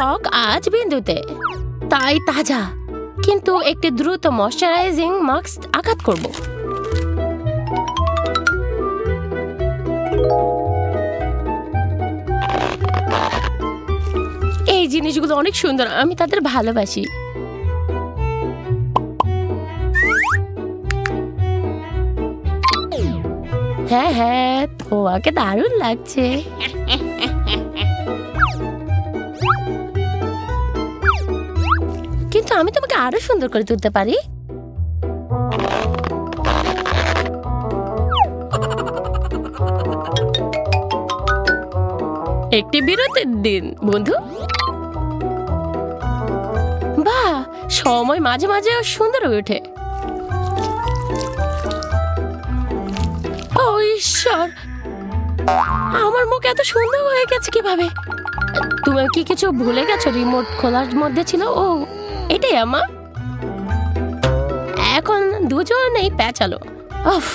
ত্বক আজ বিন্দুতে, তাই তাজা, কিন্তু একটি দ্রুত ময়শ্চারাইজিং মাস্ক আঘাত করব। এই জিনিসগুলো অনেক সুন্দর, আমি তাদের ভালোবাসি। হ্যাঁ হ্যাঁ, তোমাকে দারুণ লাগছে। কিন্তু আমি তোমাকে আরো সুন্দর করে তুলতে পারি। একটি বিরতির দিন বন্ধু। বাহ, সময় মাঝে মাঝে সুন্দর হয়ে ওঠে। ও ঈশ্বর, আমার মুখ এত সুন্দর হয়ে গেছে কিভাবে? তুমি কি কিছু ভুলে গেছো? রিমোট খোলার মধ্যে ছিল। ও, এটাই আমার। এখন দুজনেই প্যাচালো। ওহ,